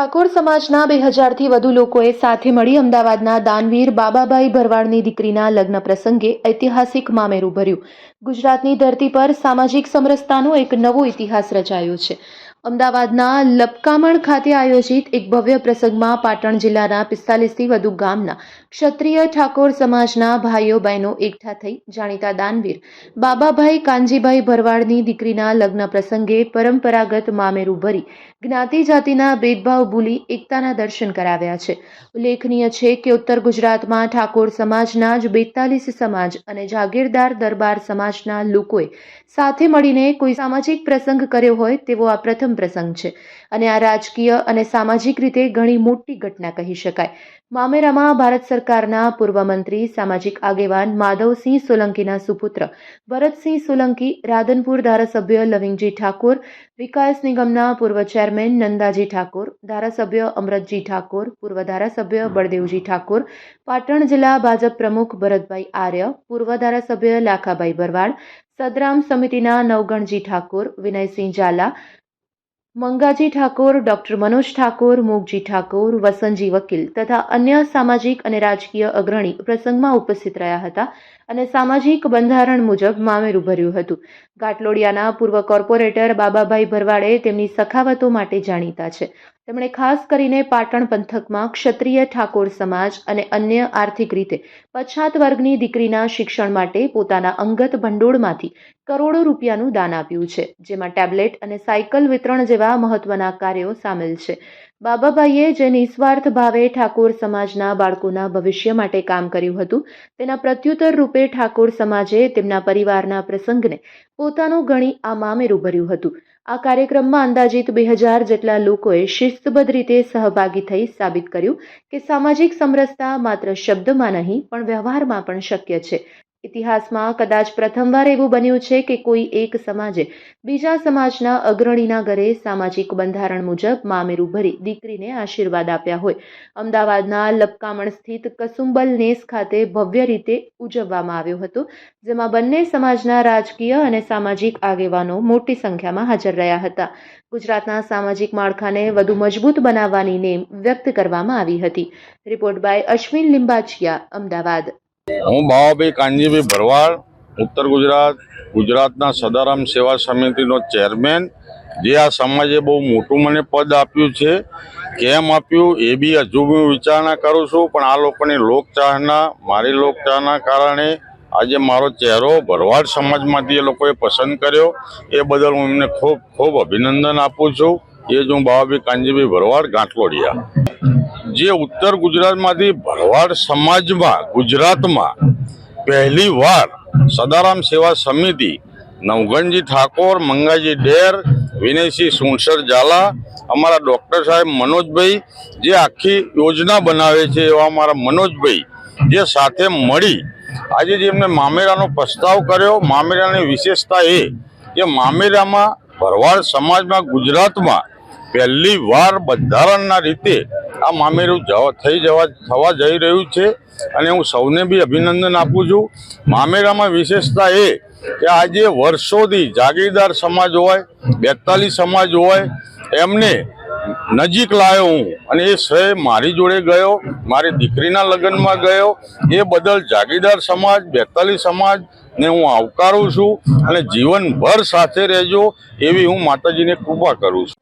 ઠાકોર સમાજના 2000થી વધુ લોકોએ સાથે મળી અમદાવાદના દાનવીર બાબાભાઈ ભરવાડની દીકરીના લગ્ન પ્રસંગે ઐતિહાસિક મામેરું ભર્યું। ગુજરાતની ધરતી પર સામાજિક સમરસતાનો એક નવો ઇતિહાસ રચાયો છે। અમદાવાદના લપકામણ ખાતે આયોજિત એક ભવ્ય પ્રસંગમાં પાટણ જિલ્લાના 45થી વધુ ગામના ક્ષત્રિય ઠાકોર સમાજના ભાઈઓ બહેનો એકઠા થઈ જાણીતા દાનવીર બાબાભાઈ કાનજીભાઈ ભરવાડની દીકરીના લગ્ન પ્રસંગે પરંપરાગત મામેરું ભરી જ્ઞાતિ જાતિના ભેદભાવ ભૂલી એકતાના દર્શન કરાવ્યા છે। ઉલ્લેખનીય છે કે ઉત્તર ગુજરાતમાં ઠાકોર સમાજના જ 42 સમાજ અને જાગીરદાર દરબાર સમાજના લોકોએ સાથે મળીને કોઈ સામાજિક પ્રસંગ કર્યો હોય તેવો આ પ્રથમ પ્રસંગ છે અને આ રાજકીય અને સામાજિક રીતે ઘણી મોટી ઘટના કહી શકાય। મામેરામાં ભારત સરકારના પૂર્વ મંત્રી સામાજિક આગેવાન માધવસિંહ સોલંકીના સુપુત્ર ભરતસિંહ સોલંકી, રાધનપુર ધારાસભ્ય લવિંગજી ઠાકોર, વિકાસ નિગમના પૂર્વ ચેરમેન નંદાજી ઠાકોર, ધારાસભ્ય અમરતજી ઠાકોર, પૂર્વ ધારાસભ્ય બળદેવજી ઠાકોર, પાટણ જિલ્લા ભાજપ પ્રમુખ ભરતભાઈ આર્ય, પૂર્વ ધારાસભ્ય લાખાભાઈ ભરવાડ, સદરામ સમિતિના નવગણજી ઠાકોર, વિનયસિંહ ઝાલા, મંગાજી ઠાકોર, ડોક્ટર મનોજ ઠાકોર, મોગજી ઠાકોર, વસંતજી વકીલ તથા અન્ય સામાજિક અને રાજકીય અગ્રણી પ્રસંગમાં ઉપસ્થિત રહ્યા હતા અને સામાજિક બંધારણ મુજબ મામેરું ભર્યું હતું। ઘાટલોડિયાના પૂર્વ કોર્પોરેટર બાબાભાઈ ભરવાડે તેમની સખાવતો માટે જાણીતા છે। તેમણે ખાસ કરીને પાટણ પંથકમાં ક્ષત્રિય ઠાકોર સમાજ અને અન્ય આર્થિક રીતે પછાત વર્ગની દીકરીના શિક્ષણ માટે પોતાના અંગત ભંડોળમાંથી કરોડો રૂપિયાનું દાન આપ્યું છે, જેમાં ટેબ્લેટ અને સાયકલ વિતરણ જેવા મહત્વના કાર્યો સામેલ છે। બાબાભાઈએ જે નિસ્વાર્થ ભાવે ઠાકોર સમાજના બાળકોના ભવિષ્ય માટે કામ કર્યું હતું તેના પ્રત્યુત્તર રૂપે ઠાકોર સમાજે તેમના પરિવારના પ્રસંગને પોતાનું ગણી આ મામેરું ભર્યું હતું। આ કાર્યક્રમમાં અંદાજિત 2000 જેટલા લોકોએ શિસ્તબદ્ધ રીતે સહભાગી થઈ સાબિત કર્યું કે સામાજિક સમરસતા માત્ર શબ્દમાં નહીં પણ વ્યવહારમાં પણ શક્ય છે। ઇતિહાસમાં કદાચ પ્રથમવાર એવું બન્યું છે કે કોઈ એક સમાજે બીજા સમાજના અગ્રણીના ઘરે સામાજિક બંધારણ મુજબ મામેરું ભરી દીકરીને આશીર્વાદ આપ્યા હોય। અમદાવાદના લપકામણ સ્થિત કસુંબલ નેસ ખાતે ભવ્ય રીતે ઉજવવામાં આવ્યો હતો, જેમાં બંને સમાજના રાજકીય અને સામાજિક આગેવાનો મોટી સંખ્યામાં હાજર રહ્યા હતા। ગુજરાતના સામાજિક માળખાને વધુ મજબૂત બનાવવાની નેમ વ્યક્ત કરવામાં આવી હતી। Report by Ashwin Limbachiya, Ahmedabad. હું બાબાભાઈ કાનજીભાઈ ભરવાડ, ઉત્તર ગુજરાતના સદારામ સેવા સમિતિનો ચેરમેન, જે આ સમાજે બહુ મોટું મને પદ આપ્યું છે। કેમ આપ્યું એ બી હજુ હું વિચારણા કરું છું, પણ આ લોકોની લોકચાહના, મારી લોકચાહના કારણે આજે મારો ચહેરો ભરવાડ સમાજમાંથી એ લોકોએ પસંદ કર્યો, એ બદલ હું એમને ખૂબ ખૂબ અભિનંદન આપું છું। એ જ હું બાબાભાઈ કાનજીભાઈ ભરવાડ, ઘાટલોડિયા। જે ઉત્તર ગુજરાતમાંથી ભરવાડ સમાજમાં ગુજરાતમાં પહેલી વાર સદારામ સેવા સમિતિ, નવગણજી ઠાકોર, મંગાજી ડેર, વિનયસિંહ સુણસર ઝાલા, અમારા ડૉક્ટર સાહેબ મનોજભાઈ જે આખી યોજના બનાવે છે એવા અમારા મનોજભાઈ જે સાથે મળી આજે જે એમને મામેરાનો પ્રસ્તાવ કર્યો। મામેરાની વિશેષતા એ કે મામેરામાં ભરવાડ સમાજમાં ગુજરાતમાં પહેલી વાર બંધારણના રીતે આ મામેરું થવા જઈ રહ્યું છે અને હું સૌને બી અભિનંદન આપું છું। મામેરામાં વિશેષતા એ કે આજે વર્ષોથી જાગીરદાર સમાજ હોય, 42 સમાજ હોય, એમને નજીક લાવ્યો હું અને એ શ્રેય મારી જોડે ગયો, મારી દીકરીના લગ્નમાં ગયો। એ બદલ જાગીરદાર સમાજ, 42 સમાજને હું આવકારું છું અને જીવનભર સાથે રહેજો એવી હું માતાજીને કૃપા કરું છું।